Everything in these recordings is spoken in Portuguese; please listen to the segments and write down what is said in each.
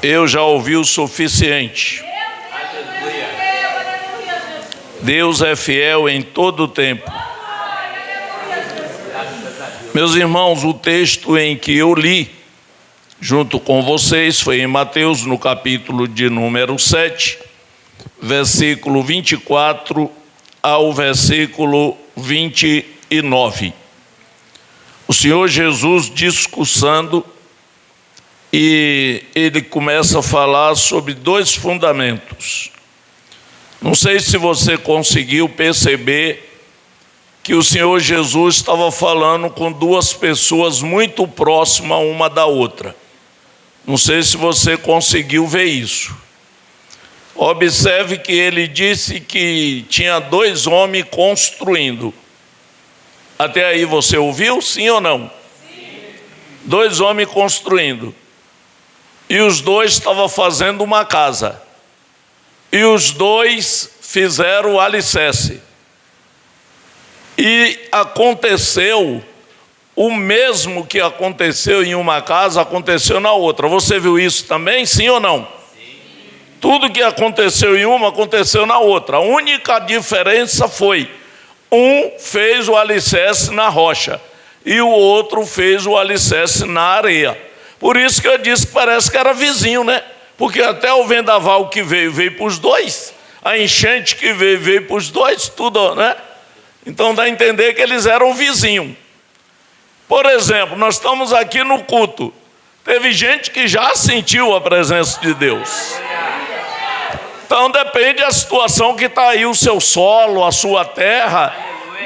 Eu já ouvi o suficiente. Deus é fiel em todo o tempo. Meus irmãos, o texto em que eu li junto com vocês foi em Mateus, no capítulo de número 7, versículo 24 ao versículo 29. O Senhor Jesus discursando, e ele começa a falar sobre dois fundamentos. Não sei se você conseguiu perceber que o Senhor Jesus estava falando com duas pessoas muito próximas uma da outra. Não sei se você conseguiu ver isso. Observe que ele disse que tinha dois homens construindo. Até aí você ouviu, sim ou não? Sim. Dois homens construindo. E os dois estavam fazendo uma casa. E os dois fizeram o alicerce. E aconteceu o mesmo que aconteceu em uma casa, aconteceu na outra. Você viu isso também, sim ou não? Sim. Tudo que aconteceu em uma, aconteceu na outra. A única diferença foi, um fez o alicerce na rocha e o outro fez o alicerce na areia. Por isso que eu disse que parece que era vizinho, né? Porque até o vendaval que veio para os dois. A enchente que veio para os dois, tudo, né? Então dá a entender que eles eram vizinhos. Por exemplo, nós estamos aqui no culto. Teve gente que já sentiu a presença de Deus. Então depende da situação que está aí, o seu solo, a sua terra.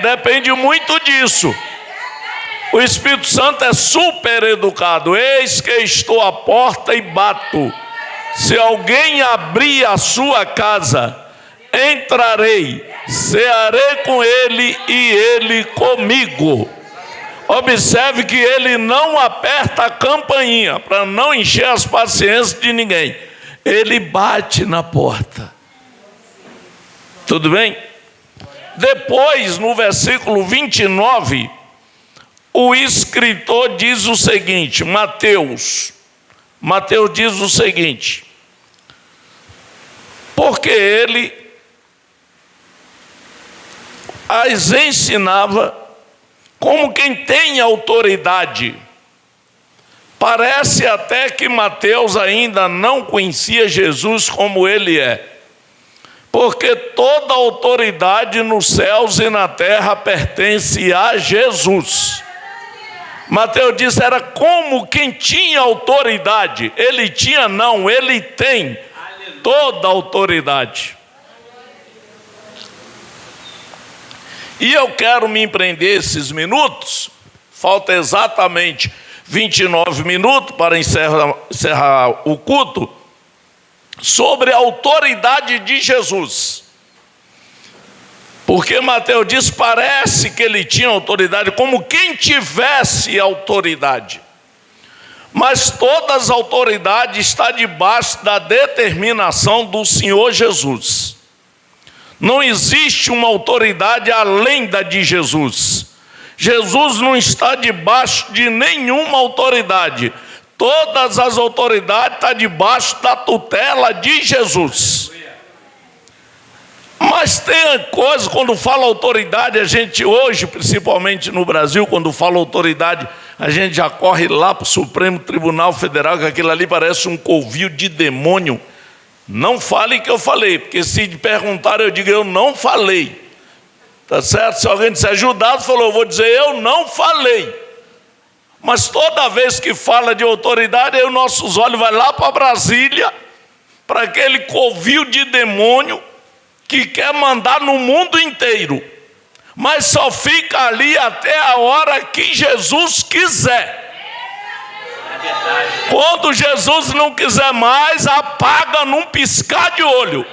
Depende muito disso. O Espírito Santo é super educado. Eis que estou à porta e bato. Se alguém abrir a sua casa, entrarei, cearei com ele e ele comigo. Observe que ele não aperta a campainha para não encher as paciências de ninguém. Ele bate na porta. Tudo bem? Depois, no versículo 29, o escritor diz o seguinte, Mateus diz o seguinte: porque ele as ensinava como quem tem autoridade. Parece até que Mateus ainda não conhecia Jesus como ele é, porque toda autoridade nos céus e na terra pertence a Jesus. Mateus disse, era como quem tinha autoridade. Ele tinha não, ele tem toda a autoridade. E eu quero me empreender esses minutos, falta exatamente 29 minutos para encerrar o culto, sobre a autoridade de Jesus. Porque Mateus diz, parece que ele tinha autoridade, como quem tivesse autoridade. Mas todas as autoridades estão debaixo da determinação do Senhor Jesus. Não existe uma autoridade além da de Jesus. Jesus não está debaixo de nenhuma autoridade. Todas as autoridades estão debaixo da tutela de Jesus. Mas tem coisa, quando fala autoridade, a gente hoje, principalmente no Brasil, quando fala autoridade, a gente já corre lá para o Supremo Tribunal Federal, que aquilo ali parece um covil de demônio. Não fale que eu falei, porque se perguntar eu digo, eu não falei. Tá certo? Se alguém disser Judas falou, eu vou dizer, eu não falei. Mas toda vez que fala de autoridade, aí os nossos olhos vão lá para Brasília, para aquele covil de demônio que quer mandar no mundo inteiro, mas só fica ali até a hora que Jesus quiser. Quando Jesus não quiser mais, apaga num piscar de olho.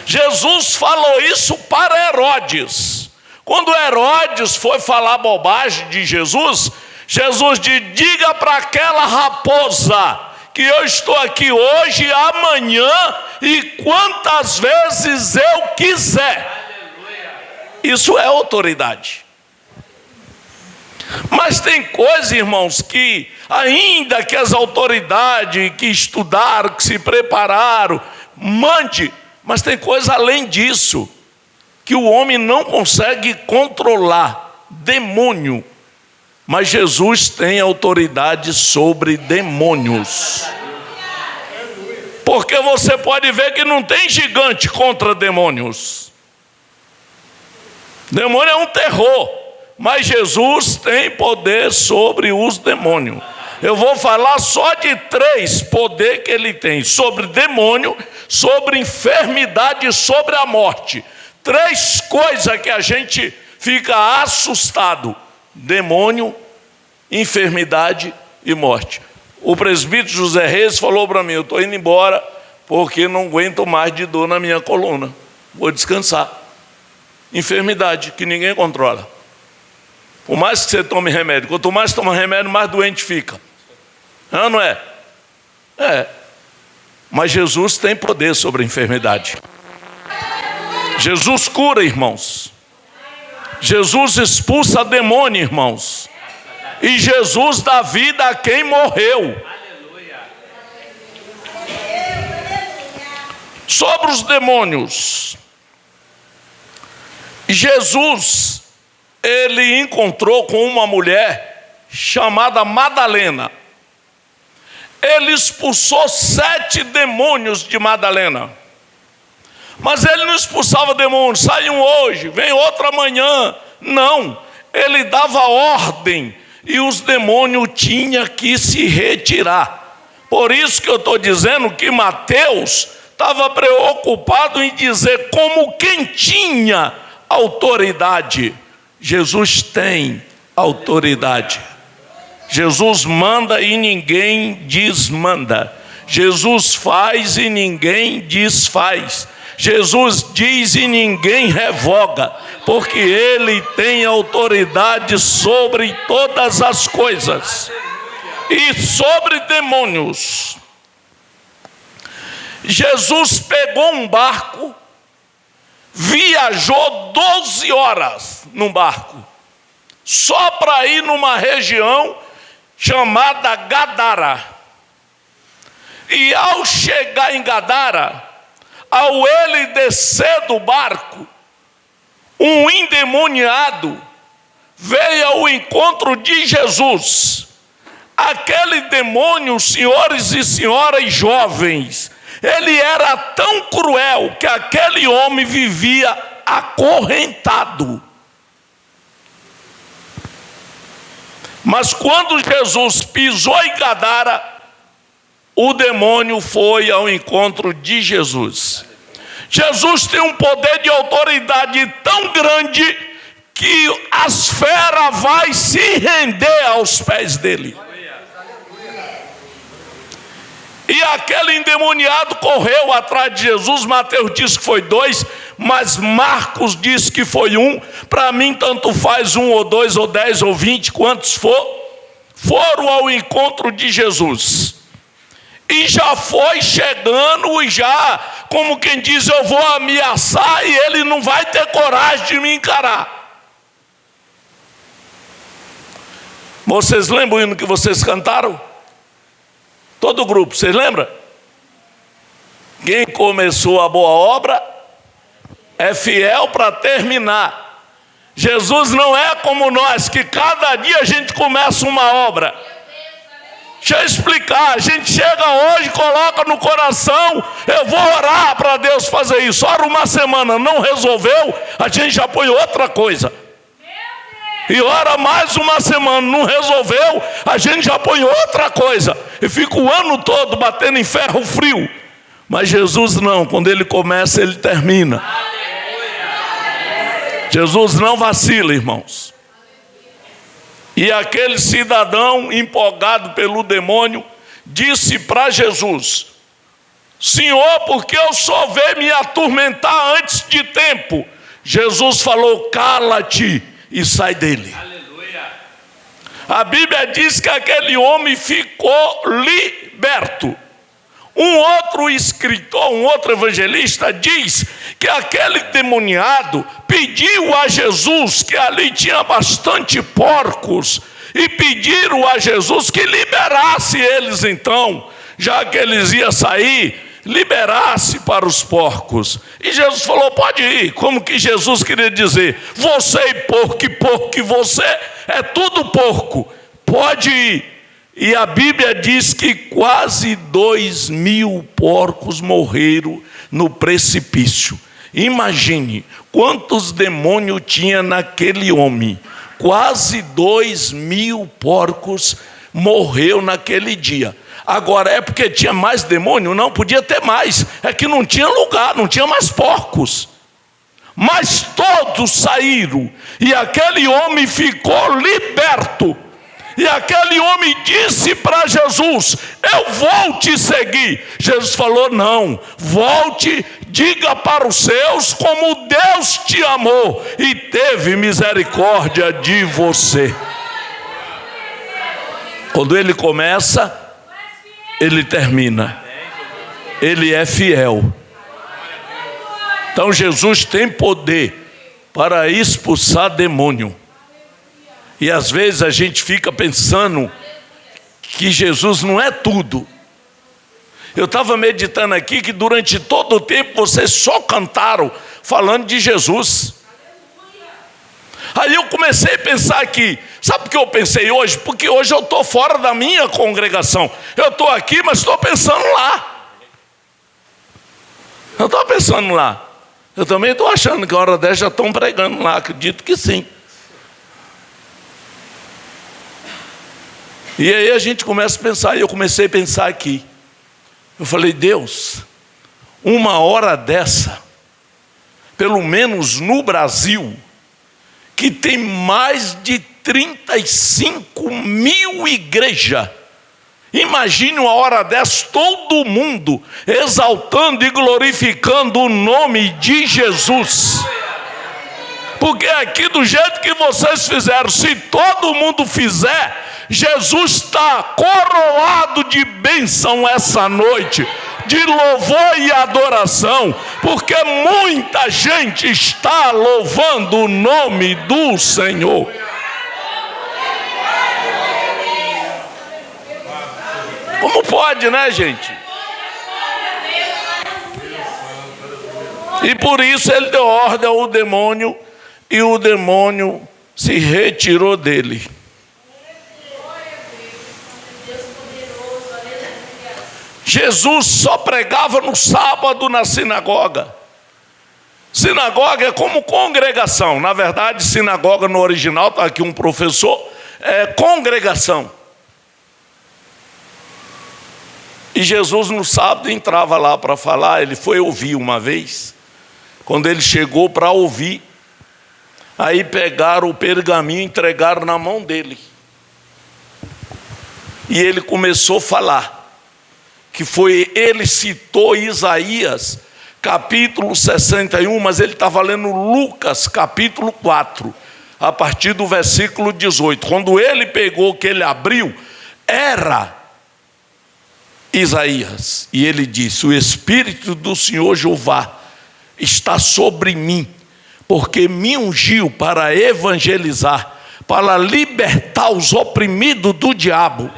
Jesus falou isso para Herodes. Quando Herodes foi falar bobagem de Jesus, Jesus disse, diga para aquela raposa que eu estou aqui hoje, amanhã e quantas vezes eu quiser. Isso é autoridade. Mas tem coisas, irmãos, que ainda que as autoridades que estudaram, que se prepararam, mande, mas tem coisa além disso, que o homem não consegue controlar. Demônio. Mas Jesus tem autoridade sobre demônios. Porque você pode ver que não tem gigante contra demônios. Demônio é um terror, mas Jesus tem poder sobre os demônios. Eu vou falar só de 3 poderes que ele tem: sobre demônio, sobre enfermidade e sobre a morte. 3 coisas que a gente fica assustado: demônio, enfermidade e morte. O presbítero José Reis falou para mim: eu estou indo embora porque não aguento mais de dor na minha coluna, vou descansar. Enfermidade que ninguém controla. Por mais que você tome remédio, quanto mais toma remédio, mais doente fica. Não é? É. Mas Jesus tem poder sobre a enfermidade. Jesus cura, irmãos. Jesus expulsa demônio, irmãos. E Jesus dá vida a quem morreu. Sobre os demônios, Jesus, ele encontrou com uma mulher chamada Madalena. Ele expulsou 7 demônios de Madalena. Mas ele não expulsava demônios: sai um hoje, vem outro amanhã. Não, ele dava ordem e os demônios tinham que se retirar. Por isso que eu estou dizendo que Mateus estava preocupado em dizer como quem tinha autoridade. Jesus tem autoridade. Jesus manda e ninguém desmanda. Jesus faz e ninguém desfaz. Jesus diz e ninguém revoga, porque ele tem autoridade sobre todas as coisas. E sobre demônios, Jesus pegou um barco, viajou 12 horas num barco, só para ir numa região chamada Gadara. E ao chegar em Gadara, ao ele descer do barco, um endemoniado veio ao encontro de Jesus. Aquele demônio, senhores e senhoras jovens, ele era tão cruel que aquele homem vivia acorrentado. Mas quando Jesus pisou em Gadara, o demônio foi ao encontro de Jesus. Jesus tem um poder de autoridade tão grande que as feras vai se render aos pés dele. E aquele endemoniado correu atrás de Jesus. Mateus diz que foi 2, mas Marcos diz que foi 1. Para mim tanto faz 1 ou 2 ou 10 ou 20, quantos for. Foram ao encontro de Jesus. E já foi chegando e já, como quem diz, eu vou ameaçar e ele não vai ter coragem de me encarar. Vocês lembram o hino que vocês cantaram? Todo o grupo, vocês lembram? Quem começou a boa obra é fiel para terminar. Jesus não é como nós, que cada dia a gente começa uma obra. Deixa eu explicar, a gente chega hoje, coloca no coração, eu vou orar para Deus fazer isso. Ora uma semana, não resolveu, a gente já põe outra coisa. E ora mais uma semana, não resolveu, a gente já põe outra coisa. E fica o ano todo batendo em ferro frio. Mas Jesus não, quando ele começa, ele termina. Jesus não vacila, irmãos. E aquele cidadão, empolgado pelo demônio, disse para Jesus: Senhor, porque o Senhor veio me atormentar antes de tempo? Jesus falou: cala-te e sai dele. Aleluia. A Bíblia diz que aquele homem ficou liberto. Um outro escritor, um outro evangelista diz que aquele demoniado pediu a Jesus, que ali tinha bastante porcos, e pediram a Jesus que liberasse eles então, já que eles iam sair, liberasse para os porcos. E Jesus falou: pode ir. Como que Jesus queria dizer: você e porco e você é tudo porco, pode ir. E a Bíblia diz que quase 2.000 porcos morreram no precipício. Imagine quantos demônios tinha naquele homem. Quase 2.000 porcos morreu naquele dia. Agora, é porque tinha mais demônio? Não, podia ter mais. É que não tinha lugar, não tinha mais porcos. Mas todos saíram e aquele homem ficou liberto. E aquele homem disse para Jesus: eu vou te seguir. Jesus falou: não, volte, diga para os seus como Deus te amou e teve misericórdia de você. Quando ele começa, ele termina. Ele é fiel. Então Jesus tem poder para expulsar demônio. E às vezes a gente fica pensando que Jesus não é tudo. Eu estava meditando aqui que durante todo o tempo vocês só cantaram falando de Jesus. Aí eu comecei a pensar aqui. Sabe por que eu pensei hoje? Porque hoje eu estou fora da minha congregação. Eu estou aqui, mas estou pensando lá. Eu estou pensando lá. Eu também estou achando que a hora dessa já estão pregando lá. Acredito que sim. E aí a gente começa a pensar, e eu comecei a pensar aqui. Eu falei: Deus, uma hora dessa, pelo menos no Brasil, que tem mais de 35.000 igrejas, imagine uma hora dessa, todo mundo exaltando e glorificando o nome de Jesus. Porque aqui do jeito que vocês fizeram, se todo mundo fizer, Jesus está coroado de bênção essa noite, de louvor e adoração, porque muita gente está louvando o nome do Senhor. Como pode, né, gente? E por isso ele deu ordem ao demônio, e o demônio se retirou dele. Jesus só pregava no sábado na sinagoga. Sinagoga é como congregação. Na verdade, sinagoga no original, está aqui um professor, é congregação. E Jesus no sábado entrava lá para falar. Ele foi ouvir uma vez. Quando ele chegou para ouvir, aí pegaram o pergaminho e entregaram na mão dele. E ele começou a falar. Que foi, ele citou Isaías, capítulo 61, mas ele estava lendo Lucas, capítulo 4, a partir do versículo 18. Quando ele pegou, que ele abriu, era Isaías. E ele disse: o Espírito do Senhor Jeová está sobre mim, porque me ungiu para evangelizar, para libertar os oprimidos do diabo.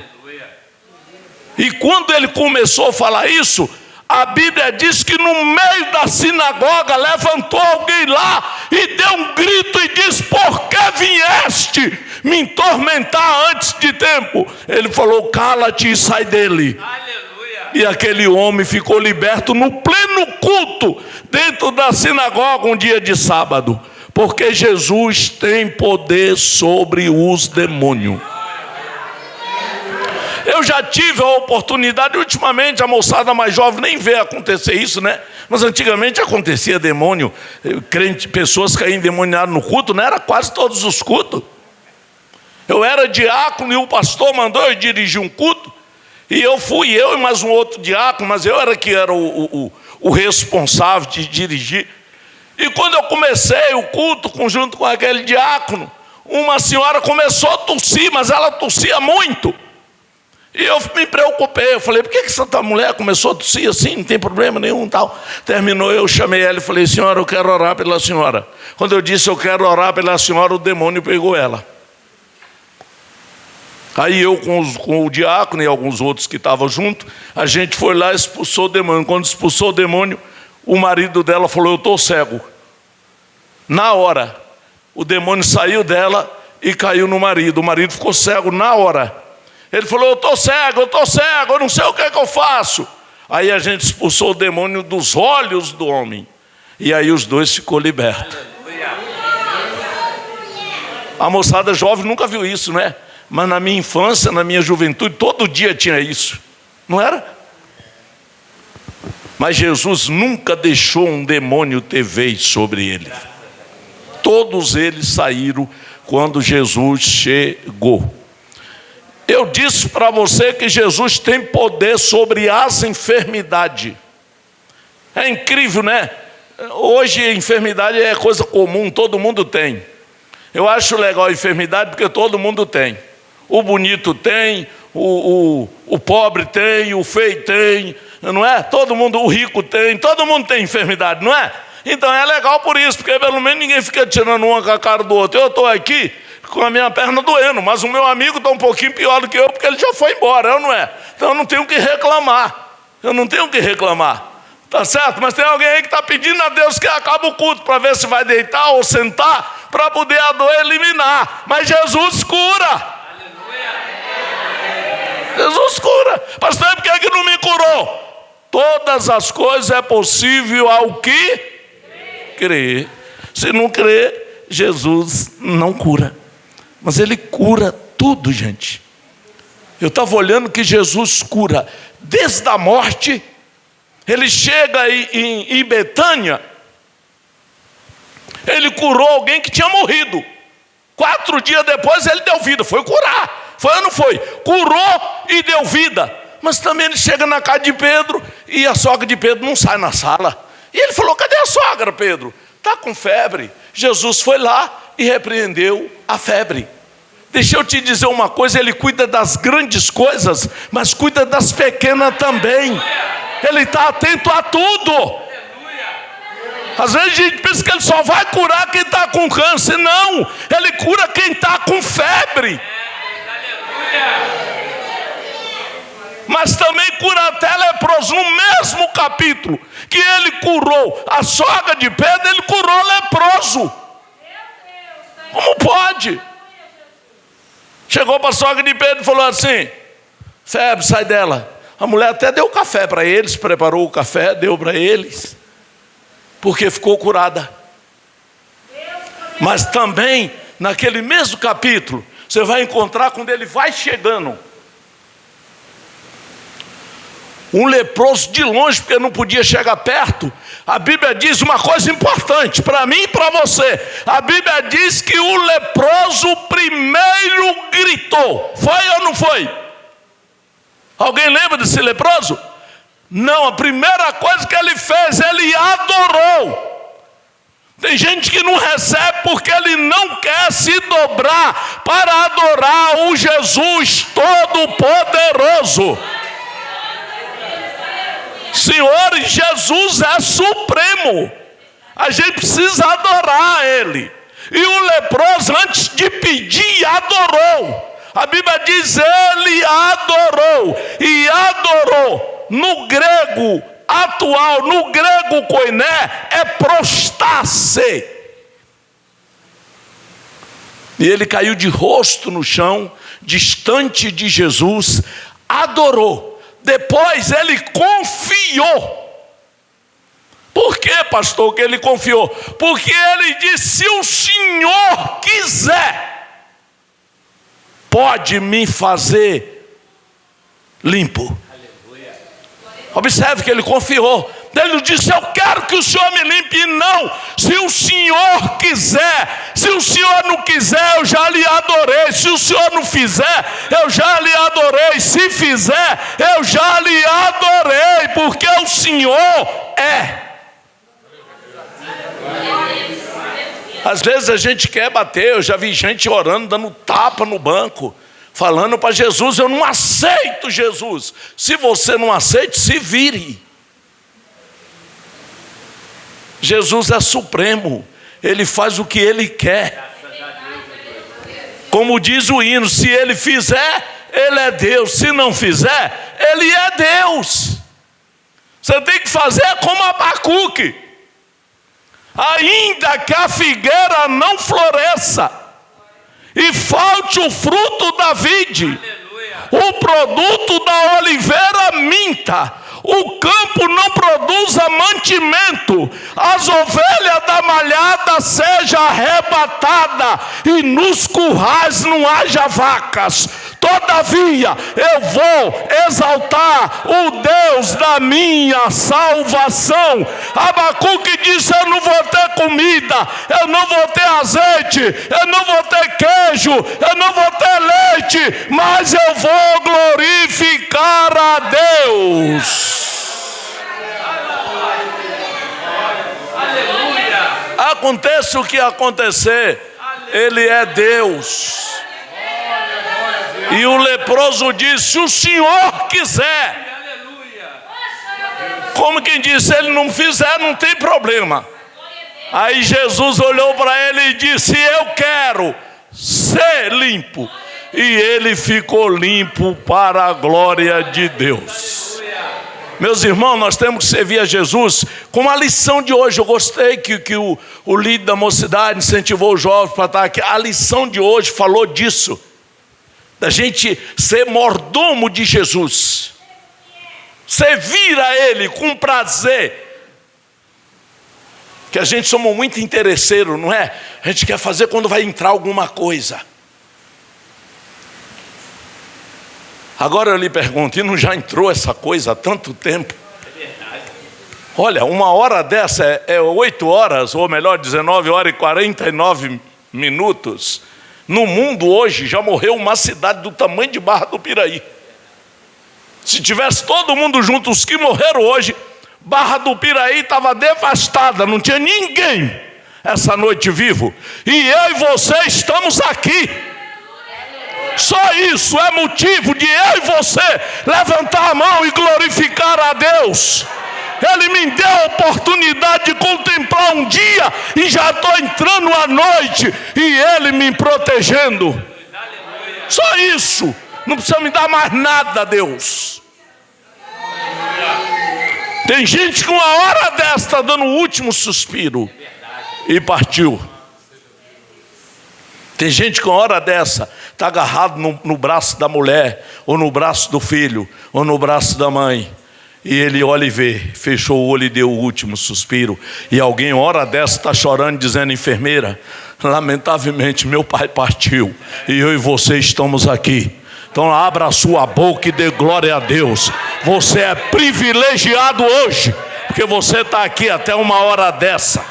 E quando ele começou a falar isso, a Bíblia diz que no meio da sinagoga levantou alguém lá e deu um grito e disse: por que vieste me tormentar antes de tempo? Ele falou: cala-te e sai dele. Aleluia. E aquele homem ficou liberto no pleno culto, dentro da sinagoga, um dia de sábado. Porque Jesus tem poder sobre os demônios. Eu já tive a oportunidade, ultimamente a moçada mais jovem nem vê acontecer isso, né? Mas antigamente acontecia demônio, crente, pessoas caíam endemoniadas no culto, não era quase todos os cultos. Eu era diácono e o pastor mandou eu dirigir um culto, e eu e mais um outro diácono, mas eu era que era o responsável de dirigir. E quando eu comecei o culto junto com aquele diácono, uma senhora começou a tossir, mas ela tossia muito. E eu me preocupei, eu falei, por que essa mulher começou a tossir assim, não tem problema nenhum e tal. Terminou, eu chamei ela e falei, senhora, eu quero orar pela senhora. Quando eu disse, eu quero orar pela senhora, o demônio pegou ela. Aí eu com o diácono e alguns outros que estavam junto, a gente foi lá e expulsou o demônio. Quando expulsou o demônio, o marido dela falou, eu estou cego. Na hora, o demônio saiu dela e caiu no marido. O marido ficou cego na hora. Ele falou, eu estou cego, eu não sei o que é que eu faço. Aí a gente expulsou o demônio dos olhos do homem. E aí os dois ficou libertos. A moçada jovem nunca viu isso, né? Mas na minha infância, na minha juventude, todo dia tinha isso. Não era? Mas Jesus nunca deixou um demônio ter vez sobre ele. Todos eles saíram quando Jesus chegou. Eu disse para você que Jesus tem poder sobre as enfermidades. É incrível, né? Hoje a enfermidade é coisa comum, todo mundo tem. Eu acho legal a enfermidade porque todo mundo tem. O bonito tem, o pobre tem, o feio tem, não é? Todo mundo, o rico tem, todo mundo tem enfermidade, não é? Então é legal por isso, porque pelo menos ninguém fica tirando uma com a cara do outro. Eu estou aqui com a minha perna doendo, mas o meu amigo está um pouquinho pior do que eu, porque ele já foi embora, eu não é? Então eu não tenho que reclamar, tá certo? Mas tem alguém aí que está pedindo a Deus que acabe o culto, para ver se vai deitar ou sentar, para poder a dor eliminar, mas Jesus cura. Jesus cura. Pastor, por que não me curou? Todas as coisas é possível ao que crer. Se não crer, Jesus não cura. Mas ele cura tudo, gente. Eu estava olhando que Jesus cura desde a morte. Ele chega em Betânia, ele curou alguém que tinha morrido. 4 dias depois ele deu vida, foi curar. Foi ou não foi? Curou e deu vida. Mas também ele chega na casa de Pedro e a sogra de Pedro não sai na sala. E ele falou, cadê a sogra, Pedro? Está com febre. Jesus foi lá e repreendeu a febre. Deixa eu te dizer uma coisa, ele cuida das grandes coisas, mas cuida das pequenas também. Ele está atento a tudo. Às vezes a gente pensa que ele só vai curar quem está com câncer. Não, ele cura quem está com febre. Mas também cura até leproso. No mesmo capítulo que ele curou a sogra de Pedro, ele curou leproso. Como pode? Chegou para a sogra de Pedro e falou assim, febre, sai dela. A mulher até deu café para eles, preparou o café, deu para eles, porque ficou curada. Mas também, naquele mesmo capítulo, você vai encontrar quando ele vai chegando, um leproso de longe, porque não podia chegar perto. A Bíblia diz uma coisa importante para mim e para você. A Bíblia diz que o leproso primeiro gritou. Foi ou não foi? Alguém lembra desse leproso? Não, a primeira coisa que ele fez, ele adorou. Tem gente que não recebe porque ele não quer se dobrar para adorar o Jesus Todo-Poderoso. Senhores, Jesus é supremo. A gente precisa adorar Ele. E o leproso, antes de pedir, adorou. A Bíblia diz, ele adorou. E adorou, no grego atual, no grego koiné, é prostrar-se. E ele caiu de rosto no chão, distante de Jesus, adorou. Depois ele confiou. Por que, pastor, que ele confiou? Porque ele disse, se o Senhor quiser, pode me fazer limpo. Aleluia. Observe que ele confiou. Ele não disse, eu quero que o Senhor me limpe. Não, se o Senhor quiser. Se o Senhor não quiser, eu já lhe adorei. Se o Senhor não fizer, eu já lhe adorei. Se fizer, eu já lhe adorei, porque o Senhor é. Às vezes a gente quer bater. Eu já vi gente orando, dando tapa no banco. falando para Jesus: eu não aceito Jesus. Se você não aceita, se vire. Jesus é supremo, Ele faz o que Ele quer. Como diz o hino, se Ele fizer, Ele é Deus. Se não fizer, Ele é Deus. Você tem que fazer como Abacuque. Ainda que a figueira não floresça e falte o fruto da vide, o produto da oliveira minta, o campo não produza mantimento, as ovelhas da malhada seja arrebatada, e nos currais não haja vacas. Todavia eu vou exaltar o Deus da minha salvação. Abacuque disse: eu não vou ter comida, eu não vou ter azeite, eu não vou ter queijo, eu não vou ter leite, mas eu vou glorificar a Deus. Aconteça o que acontecer, Ele é Deus. E o leproso disse: se o Senhor quiser. Como quem diz: se Ele não fizer, não tem problema. Aí Jesus olhou para ele e disse: eu quero ser limpo. E ele ficou limpo para a glória de Deus. Meus irmãos, nós temos que servir a Jesus. Com a lição de hoje, eu gostei que o líder da mocidade incentivou os jovens para estar aqui. A lição de hoje falou disso, da gente ser mordomo de Jesus, servir a Ele com prazer. Que a gente somos muito interesseiro, não é? A gente quer fazer quando vai entrar alguma coisa. Agora eu lhe pergunto: e não já entrou essa coisa há tanto tempo? É verdade. Olha, uma hora dessa é 8 horas, ou melhor, 19 horas e 49 minutos. No mundo hoje já morreu uma cidade do tamanho de Barra do Piraí. Se tivesse todo mundo junto, os que morreram hoje, Barra do Piraí estava devastada, não tinha ninguém essa noite vivo. E eu e você estamos aqui. Só isso é motivo de eu e você levantar a mão e glorificar a Deus. Ele me deu a oportunidade de contemplar um dia e já estou entrando à noite, e Ele me protegendo. Só isso, não precisa me dar mais nada, Deus. Tem gente que uma hora dessa está dando o último suspiro e partiu. Tem gente que uma hora dessa está agarrado no braço da mulher, ou no braço do filho, ou no braço da mãe. E ele olha e vê, fechou o olho e deu o último suspiro. E alguém uma hora dessa está chorando, dizendo: enfermeira, lamentavelmente meu pai partiu, e eu e você estamos aqui. Então abra a sua boca e dê glória a Deus. Você é privilegiado hoje, porque você está aqui até uma hora dessa.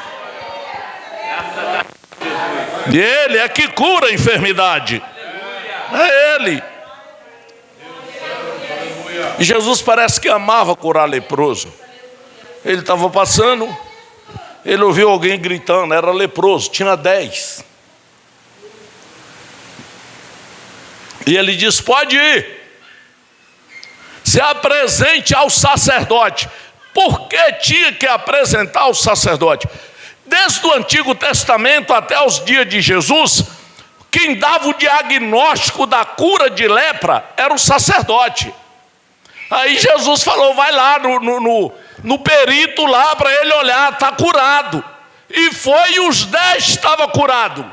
E Ele é que cura a enfermidade. É Ele. E Jesus parece que amava curar leproso. Ele estava passando, ele ouviu alguém gritando, era leproso, tinha 10. E ele disse: pode ir, se apresente ao sacerdote. Por que tinha que apresentar ao sacerdote? Desde o Antigo Testamento até os dias de Jesus, quem dava o diagnóstico da cura de lepra era o sacerdote. Aí Jesus falou: vai lá no perito lá para ele olhar, está curado. E foi, e os 10 estavam curados.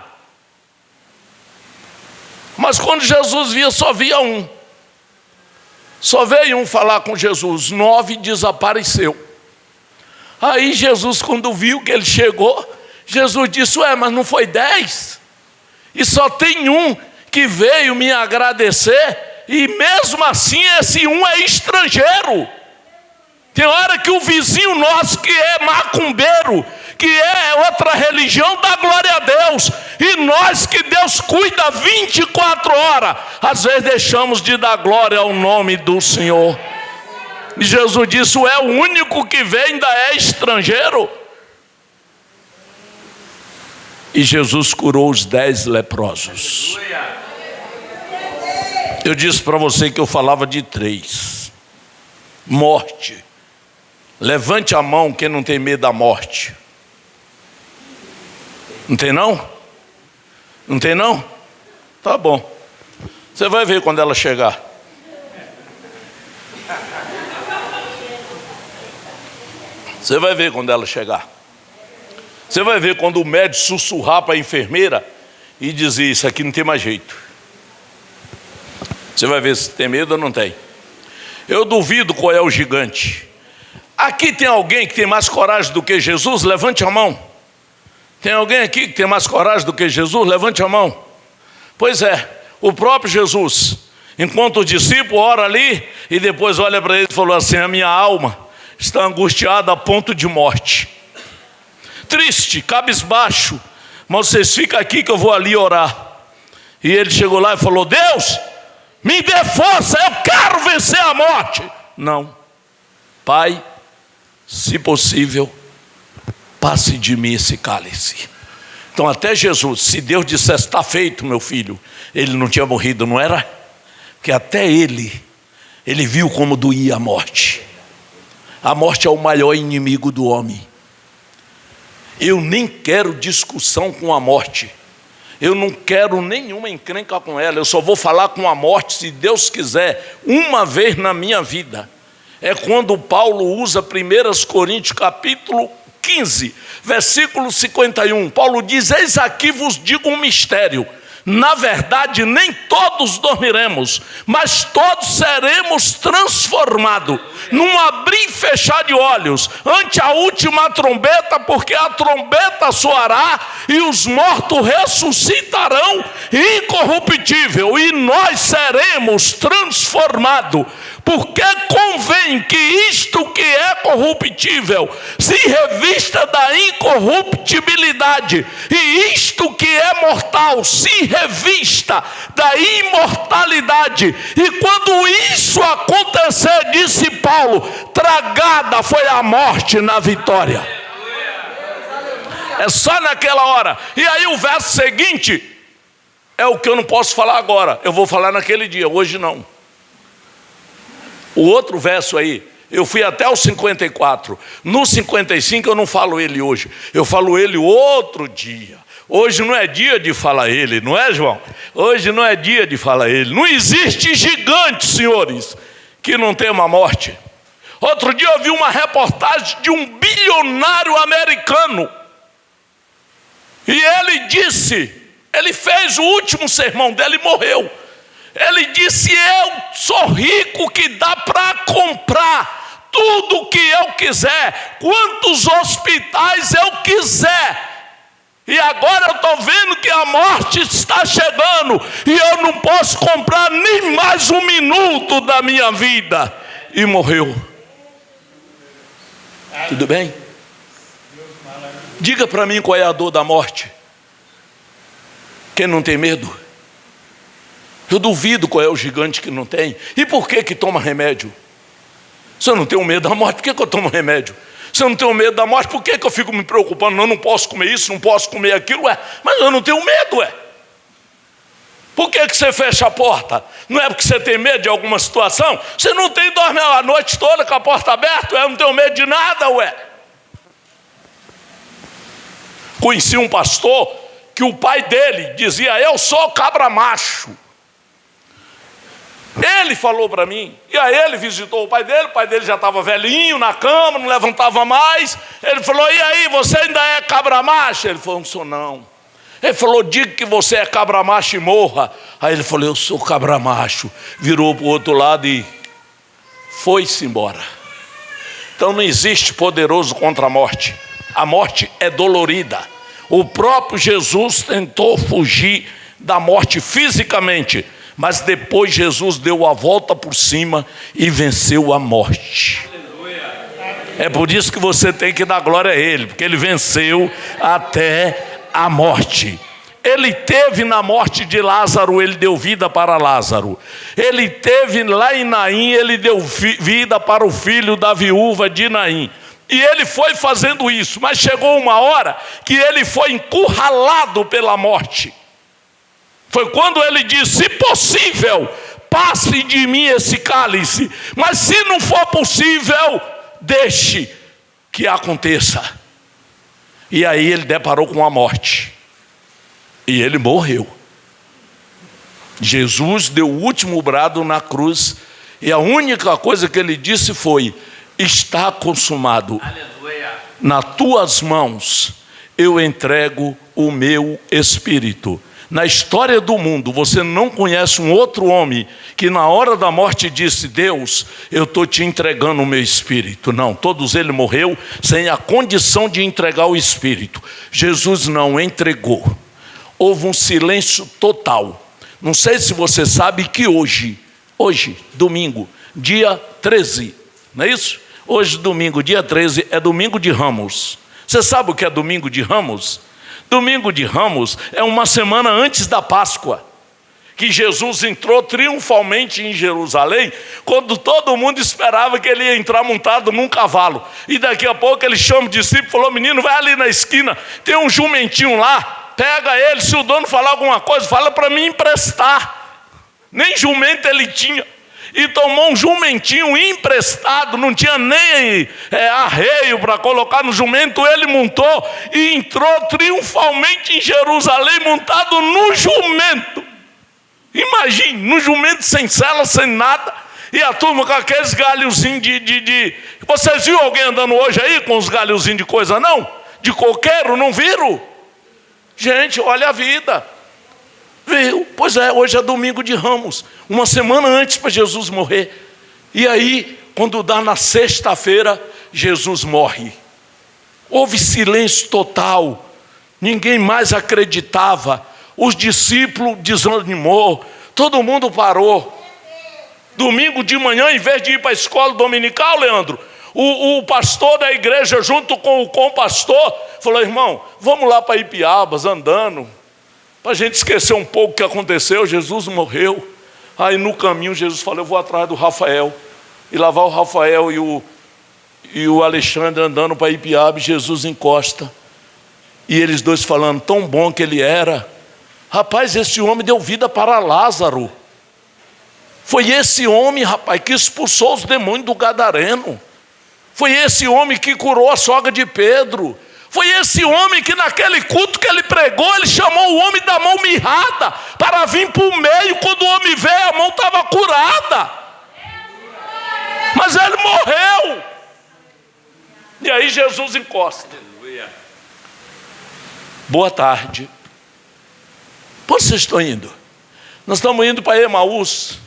Mas quando Jesus via, só via um. Só veio um falar com Jesus, 9 desapareceu. Aí Jesus, quando viu que ele chegou, Jesus disse: ué, mas não foi 10? E só tem um que veio me agradecer, e mesmo assim esse um é estrangeiro. Tem hora que o vizinho nosso, que é macumbeiro, que é outra religião, dá glória a Deus. E nós que Deus cuida 24 horas, às vezes deixamos de dar glória ao nome do Senhor. E Jesus disse: é o único que vem, ainda é estrangeiro. E Jesus curou os 10 leprosos. Eu disse para você que eu falava de 3. Morte. Levante a mão quem não tem medo da morte. Não tem não? Não tem não? Tá bom. Você vai ver quando ela chegar. Você vai ver quando ela chegar. Você vai ver quando o médico sussurrar para a enfermeira e dizer: isso aqui não tem mais jeito. Você vai ver se tem medo ou não tem. Eu duvido qual é o gigante. Aqui tem alguém que tem mais coragem do que Jesus? Levante a mão. Tem alguém aqui que tem mais coragem do que Jesus? Levante a mão. Pois é, o próprio Jesus, enquanto o discípulo ora ali e depois olha para ele e falou assim: a minha alma está angustiada a ponto de morte. Triste, cabisbaixo, mas vocês ficam aqui que eu vou ali orar. E ele chegou lá e falou: Deus, me dê força, eu quero vencer a morte. Não. Pai, se possível, passe de mim esse cálice. Então até Jesus, se Deus dissesse: está feito, meu filho, ele não tinha morrido, não era? Porque até ele viu como doía a morte. A morte é o maior inimigo do homem. Eu nem quero discussão com a morte. Eu não quero nenhuma encrenca com ela. Eu só vou falar com a morte, se Deus quiser, uma vez na minha vida. É quando Paulo usa 1 Coríntios capítulo 15, versículo 51. Paulo diz: eis aqui vos digo um mistério. Na verdade, nem todos dormiremos, mas todos seremos transformados, num abrir e fechar de olhos, ante a última trombeta, porque a trombeta soará e os mortos ressuscitarão incorruptível, e nós seremos transformados. Porque convém que isto que é corruptível se revista da incorruptibilidade, e isto que é mortal se revista da imortalidade. E quando isso acontecer, disse Paulo, tragada foi a morte na vitória. É só naquela hora. E aí o verso seguinte é o que eu não posso falar agora, eu vou falar naquele dia, hoje não. O outro verso aí, eu fui até o 54. No 55 eu não falo ele hoje, eu falo ele outro dia. Hoje não é dia de falar ele, não é, João? Hoje não é dia de falar ele. Não existe gigante, senhores, que não tema a morte. Outro dia eu vi uma reportagem de um bilionário americano. E ele disse, ele fez o último sermão dele e morreu. Ele disse: eu sou rico que dá para comprar tudo que eu quiser, quantos hospitais eu quiser. E agora eu estou vendo que a morte está chegando e eu não posso comprar nem mais um minuto da minha vida. E morreu. Tudo bem? Diga para mim qual é a dor da morte. Quem não tem medo? Eu duvido qual é o gigante que não tem. E por que toma remédio? Se eu não tenho medo da morte, por que eu tomo remédio? Se eu não tenho medo da morte, por que eu fico me preocupando? Eu não posso comer isso, não posso comer aquilo. Mas eu não tenho medo, Por que você fecha a porta? Não é porque você tem medo de alguma situação? Você não tem, dorme a noite toda com a porta aberta, Eu não tenho medo de nada, Conheci um pastor que o pai dele dizia: eu sou cabra macho. Ele falou para mim, e aí ele visitou o pai dele já estava velhinho na cama, não levantava mais. Ele falou: e aí, você ainda é cabra macho? Ele falou: não sou não. Ele falou: diga que você é cabra macho e morra. Aí ele falou: eu sou cabra macho. Virou para o outro lado e foi-se embora. Então não existe poderoso contra a morte. A morte é dolorida. O próprio Jesus tentou fugir da morte fisicamente, mas depois Jesus deu a volta por cima e venceu a morte. É por isso que você tem que dar glória a Ele, porque Ele venceu até a morte. Ele teve na morte de Lázaro, Ele deu vida para Lázaro. Ele teve lá em Naim, Ele deu vida para o filho da viúva de Naim. E ele foi fazendo isso, mas chegou uma hora que ele foi encurralado pela morte. Foi quando ele disse: se possível, passe de mim esse cálice, mas se não for possível, deixe que aconteça. E aí ele deparou com a morte, e ele morreu. Jesus deu o último brado na cruz, e a única coisa que ele disse foi: está consumado. Aleluia. Nas tuas mãos eu entrego o meu espírito. Na história do mundo, você não conhece um outro homem que na hora da morte disse: Deus, eu estou te entregando o meu espírito. Não, todos eles morreram sem a condição de entregar o espírito. Jesus não entregou. Houve um silêncio total. Não sei se você sabe que hoje, domingo, dia 13, não é isso? Hoje, domingo, dia 13, é domingo de Ramos. Você sabe o que é domingo de Ramos? Domingo de Ramos é uma semana antes da Páscoa, que Jesus entrou triunfalmente em Jerusalém, quando todo mundo esperava que ele ia entrar montado num cavalo. E daqui a pouco ele chama o discípulo e falou: menino, vai ali na esquina, tem um jumentinho lá, pega ele, se o dono falar alguma coisa, fala para mim emprestar. Nem jumento ele tinha. E tomou um jumentinho emprestado, não tinha nem arreio para colocar no jumento, ele montou e entrou triunfalmente em Jerusalém montado no jumento. Imagine, no jumento, sem sela, sem nada, e a turma com aqueles galhozinhos de... Vocês viram alguém andando hoje aí com os galhozinhos de coisa não? De coqueiro, não viram? Gente, olha a vida. Viu? Pois é, hoje é domingo de Ramos, uma semana antes para Jesus morrer. E aí, quando dá na sexta-feira, Jesus morre. Houve silêncio total, ninguém mais acreditava. Os discípulos desanimou, todo mundo parou. Domingo de manhã, em vez de ir para a escola dominical, Leandro, o pastor da igreja, junto com o compastor, falou: irmão, vamos lá para Ipiabas, andando, para a gente esquecer um pouco o que aconteceu. Jesus morreu. Aí no caminho Jesus falou: eu vou atrás do Rafael. E lá vai o Rafael e o Alexandre andando para Ipiaba, e Jesus encosta. E eles dois falando: tão bom que ele era. Rapaz, esse homem deu vida para Lázaro. Foi esse homem, rapaz, que expulsou os demônios do Gadareno. Foi esse homem que curou a sogra de Pedro. Foi esse homem que naquele culto que ele pregou, ele chamou o homem da mão mirrada para vir para o meio. Quando o homem veio, a mão estava curada. Mas ele morreu. E aí Jesus encosta. Boa tarde. Por onde vocês estão indo? Nós estamos indo para Emaús.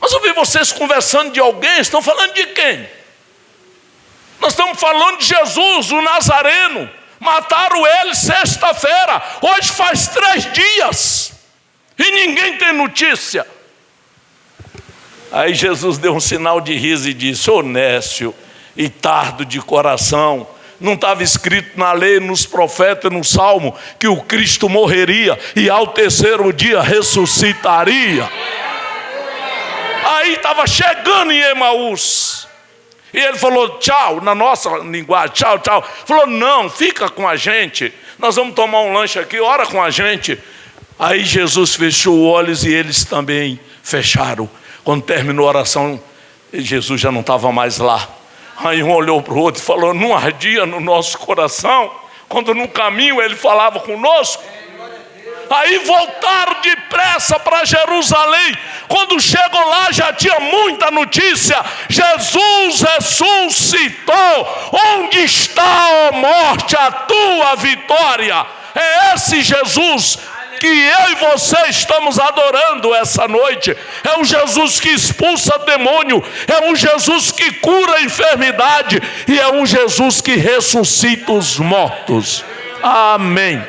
Mas eu vi vocês conversando de alguém. Estão falando de quem? Nós estamos falando de Jesus, o Nazareno. Mataram ele sexta-feira. Hoje faz 3 dias. E ninguém tem notícia. Aí Jesus deu um sinal de riso e disse: ô nécio e tardo de coração, não estava escrito na lei, nos profetas, no Salmo, que o Cristo morreria e ao 3º dia ressuscitaria? Aí estava chegando em Emaús. E ele falou tchau, na nossa linguagem, tchau, tchau. Falou: não, fica com a gente, nós vamos tomar um lanche aqui, ora com a gente. Aí Jesus fechou os olhos e eles também fecharam. Quando terminou a oração, Jesus já não estava mais lá. Aí um olhou para o outro e falou: não ardia no nosso coração quando no caminho ele falava conosco? Aí voltaram depressa para Jerusalém. Quando chegou lá, já tinha muita notícia: Jesus ressuscitou. Onde está, ó morte, a tua vitória? É esse Jesus que eu e você estamos adorando essa noite. É um Jesus que expulsa demônio, é um Jesus que cura a enfermidade, e é um Jesus que ressuscita os mortos. Amém.